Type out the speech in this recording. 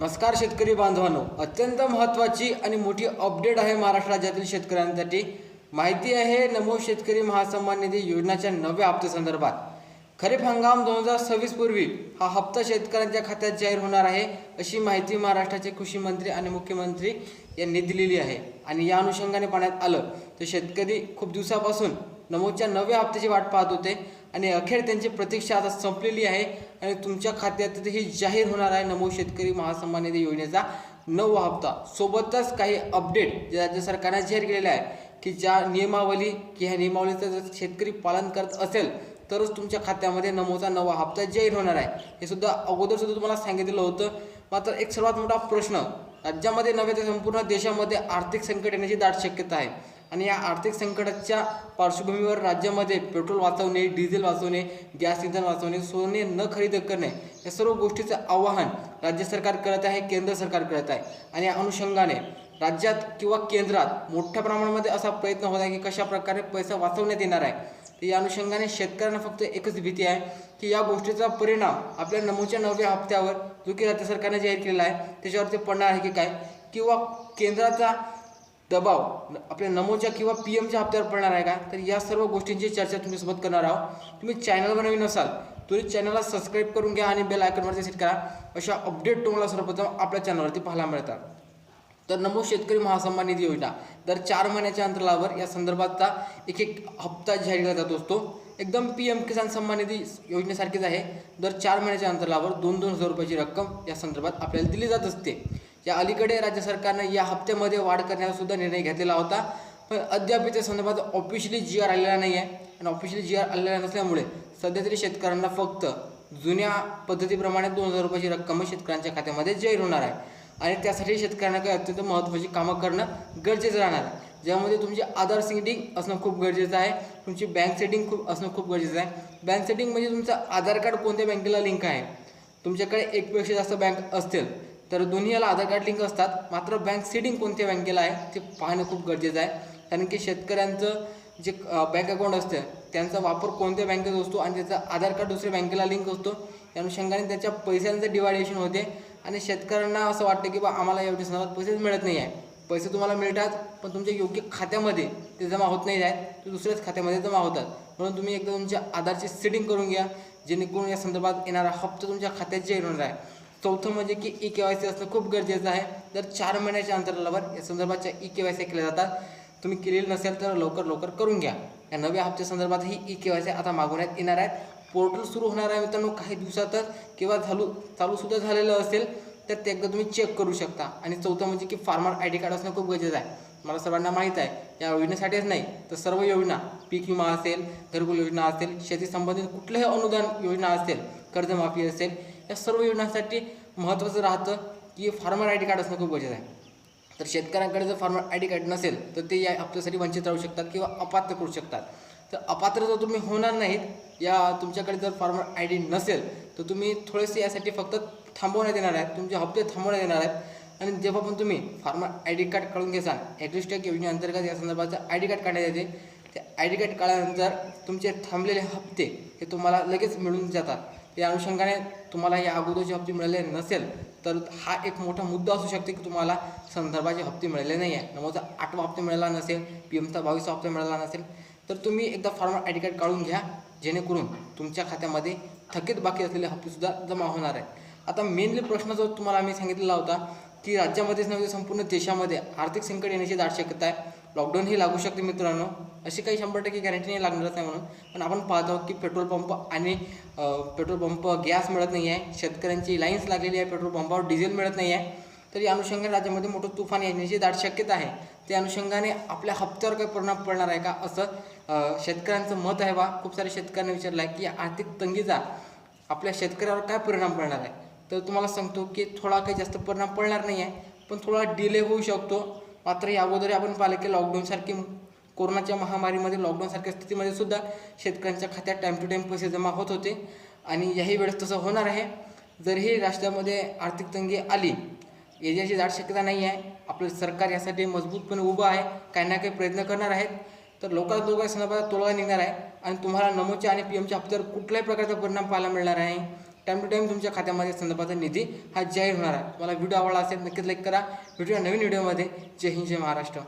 नमस्कार शेतकरी बांधवांनो, अत्यंत महत्त्वाची आणि मोठी अपडेट आहे महाराष्ट्र राज्यातील शेतकऱ्यांसाठी। माहिती आहे नमो शेतकरी महासन्मान निधी योजनेच्या नव्या हप्त्यासंदर्भात। खरीप हंगाम 2026 पूर्वी हा हप्ता शेतकऱ्यांच्या खात्यात जाहीर होणार आहे, अशी माहिती महाराष्ट्राचे कृषी मंत्री आणि मुख्यमंत्री यांनी दिलेली आहे। आणि या अनुषंगाने पाहण्यात आलं तर शेतकरी खूप दिवसापासून नमोच्या नव्या हप्त्याची वाट पाहत होते आणि अखेर त्यांची प्रतीक्षा आता संपलेली आहे आणि तुमच्या खात्यात ही जाहीर होणार आहे नमो शेतकरी महासन्मान निधी योजनेचा नवा हप्ता। सोबतच काही अपडेट राज्य सरकारने जाहीर केलेले आहे की ज्या नियमावली की ह्या नियमावलीचं जर शेतकरी पालन करत असेल तरच तुमच्या खात्यामध्ये नमोचा नवा हप्ता जाहीर होणार आहे। हे सुद्धा अगोदर सुद्धा तुम्हाला सांगितलेलं होतं। मात्र एक सर्वात मोठा प्रश्न, राज्यामध्ये नव्हे तर संपूर्ण देशामध्ये आर्थिक संकट येण्याची दाट शक्यता आहे आणि या आर्थिक संकटाच्या पार्श्वभूमीवर राज्यामध्ये पेट्रोल वाचवणे, डिझेल वाचवणे, गॅस इंधन वाचवणे, सोने न खरेदी करणे या सर्व गोष्टीचं आवाहन राज्य सरकार करत आहे, केंद्र सरकार करत आहे। आणि या अनुषंगाने राज्यात किंवा केंद्रात मोठ्या प्रमाणामध्ये असा प्रयत्न होत आहे की कशा प्रकारे पैसा वाचवण्यात येणार आहे। तर या अनुषंगाने शेतकऱ्यांना फक्त एकच भीती आहे की या गोष्टीचा परिणाम आपल्या नमोच्या नव्या हप्त्यावर जो की राज्य सरकारने जाहीर केलेला आहे त्याच्यावरती पडणार आहे की काय, किंवा केंद्राचा दबाव आपल्या नमोच्या किंवा पीएमच्या हप्त्यावर पडणार आहे का। तर या सर्व गोष्टींची चर्चा तुमच्यासोबत करणार आहोत। तुम्ही चॅनलवर नवीन असाल तुम्ही चॅनलला सबस्क्राईब करून घ्या आणि बेल आयकॉनवरती सेट करा। अशा अपडेट तुम्हाला सर्वप्रथम आपल्या चॅनलवरती पाहायला मिळतात। तर नमो शेतकरी महासन्मान निधी योजना दर 4 महिन्याच्या अंतरावर या संदर्भातचा एक हप्ता जाहीर केला जात असतो। एकदम पीएम किसान सन्मान निधी योजनेसारखीच आहे। दर 4 महिन्याच्या अंतरावर 2-2 हजार रुपयाची रक्कम या संदर्भात आपल्याला दिली जात असते। या अलीकडे राज्य सरकारने या हप्त्यामध्ये वाढ करण्याचा सुद्धा निर्णय घेतलेला होता, पण अद्याप त्या संदर्भात ऑफिशियली जी आर आलेला नाही आहे आणि ऑफिशियली जी आर आलेला नसल्यामुळे सध्या तरी शेतकऱ्यांना फक्त जुन्या पद्धतीप्रमाणे 2000 रुपयाची रक्कम शेतकऱ्यांच्या खात्यामध्ये जाहीर होणार आहे। आणि त्यासाठी शेतकऱ्यांना काही अत्यंत महत्त्वाची कामं करणं गरजेचं राहणार आहे, ज्यामध्ये तुमची आधार सेटिंग असणं खूप गरजेचं आहे, तुमची बँक सेटिंग असणं खूप गरजेचं आहे। बँक सेटिंग म्हणजे तुमचं आधार कार्ड कोणत्या बँकेला लिंक आहे। तुमच्याकडे एकपेक्षा जास्त बँक असतील तर दोन्ही याला आधार कार्ड लिंक असतात, मात्र बँक सेटिंग कोणत्या बँकेला आहे ते पाहणं खूप गरजेचं आहे। कारण की शेतकऱ्यांचं जे बँक अकाउंट असतं त्यांचा वापर कोणत्या बँकेत असतो आणि त्याचा आधार कार्ड दुसऱ्या बँकेला लिंक असतो, या अनुषंगाने त्याच्या पैशांचं डिवायडेशन होते आणि शेतकऱ्यांना असं वाटतं की बा आम्हाला एवढे संदर्भात पैसेच मिळत नाही आहे। पैसे तुम्हाला मिळतात पण तुमच्या योग्य खात्यामध्ये ते जमा होत नाही आहेत, ते दुसऱ्याच खात्यामध्ये जमा होतात। म्हणून तुम्ही एकदा तुमच्या आधारची सेटिंग करून घ्या, जेणेकरून या संदर्भात येणारा हप्ता तुमच्या खात्यात जाहीर होणार आहे। चौथं म्हणजे की ई-केवायसी असणं खूप गरजेचं आहे। दर 4 महिन्याच्या अंतरावर या संदर्भाच्या ई-केवायसी केल्या जातात। तुम्ही केलेलं नसेल तर लवकर करून घ्या। या नव्या हप्त्या संदर्भात ही ई-केवायसी आता मागवण्यात येणार आहे। पोर्टल सुरू होणार आहे मित्रांनो काही दिवसातच, किंवा चालू सुद्धा झालेलं असेल तर ते एकदा तुम्ही चेक करू शकता। आणि चौथं म्हणजे की फार्मर आय डी कार्ड असणं खूप गरजेचं आहे। मला सर्वांना माहीत आहे या योजनेसाठीच नाही तर सर्व योजना, पीक विमा असेल, घरकुल योजना असेल, शेती संबंधित कुठल्याही अनुदान योजना असेल, कर्जमाफी असेल, या सर्व योजनांसाठी महत्त्वाचं राहतं की फार्मर आय डी कार्ड असणं खूप गरजेचं आहे। तर शेतकऱ्यांकडे जर फार्मर आय डी कार्ड नसेल तर ते या हप्त्यासाठी वंचित राहू शकतात किंवा अपात्र करू शकतात। तर अपात्र जर तुम्ही होणार नाहीत, या तुमच्याकडे जर फार्मर आय डी नसेल तर तुम्ही थोडेसे यासाठी फक्त थांबवण्यात येणार आहेत, तुमचे हप्ते थांबवण्यात येणार आहेत। आणि जेव्हा पण तुम्ही फार्मर आय डी कार्ड काढून घेसाल, ॲग्रिस्टेक योजनेअंतर्गत या संदर्भाचं आय डी कार्ड काढण्यात येते। ते आय डी कार्ड काढल्यानंतर तुमचे थांबलेले हप्ते हे तुम्हाला लगेच मिळून जातात। या अनुषंगाने तुम्हाला या अगोदरचे हप्ते मिळाले नसेल तर हा एक मोठा मुद्दा असू शकते की तुम्हाला संदर्भाचे हप्ते मिळाले नाही आहे। नमोचा 8वा हप्ता मिळाला नसेल, पीएमचा 22वा हप्ता मिळाला नसेल तर तुम्ही एकदा फार्मर आय डी कार्ड काढून घ्या, जेणेकरून तुमच्या खात्यामध्ये थकीत बाकी असलेले हप्तेसुद्धा जमा होणार आहेत। आता मेनली प्रश्न जो तुम्हाला आम्ही सांगितलेला होता की राज्यामध्येच नव्हे संपूर्ण देशामध्ये आर्थिक संकट येण्याची दाट शक्यता आहे। लॉकडाऊन ही लागू शकते मित्रांनो, अशी काही 100% गॅरंटी नाही लागणारच नाही म्हणून, पण आपण पाहतो की पेट्रोल पंप गॅस मिळत नाही आहे, शेतकऱ्यांची लाईन्स लागलेली आहे, पेट्रोल पंपावर डिझेल मिळत नाही आहे। तर या अनुषंगाने राज्यामध्ये मोठं तुफान येण्याची दाट शक्यता आहे। त्या अनुषंगाने आपल्या हप्त्यावर काही परिणाम पडणार आहे का असं शेतकऱ्यांचं मत आहे। खूप सारे शेतकऱ्यांनी विचारलं आहे की आर्थिक तंगीचा आपल्या शेतकऱ्यावर काय परिणाम पडणार आहे। तर तुम्हाला सांगतो की थोडा काही जास्त परिणाम पडणार नाही आहे, पण थोडा डिले होऊ शकतो। मात्र या अगोदर आपण पाहिलं की लॉकडाऊनसारखी कोरोनाच्या महामारीमध्ये लॉकडाऊनसारख्या स्थितीमध्ये सुद्धा शेतकऱ्यांच्या खात्यात टाईम टू टाईम पैसे जमा होत होते आणि याही वेळेस तसं होणार आहे। जरीही राज्यामध्ये आर्थिक तंगी आली याची दाट शक्यता नाही आहे, आपलं सरकार यासाठी मजबूतपणे उभं आहे, काही ना काही प्रयत्न करणार आहेत। तर लवकरात लवकर संदर्भात तोडगा निघणार आहे आणि तुम्हाला नमोच्या आणि पीएमच्या हप्त्यावर कुठल्याही प्रकारचा परिणाम पाहायला मिळणार आहे टाईम टू टाईम तुमच्या खात्यामध्ये संदर्भाचा निधी हा जाहीर होणार आहे. मला व्हिडिओ आवडला असेल नक्कीच लाईक करा. भेटूया नवीन व्हिडिओमध्ये. जय हिंद, जय महाराष्ट्र.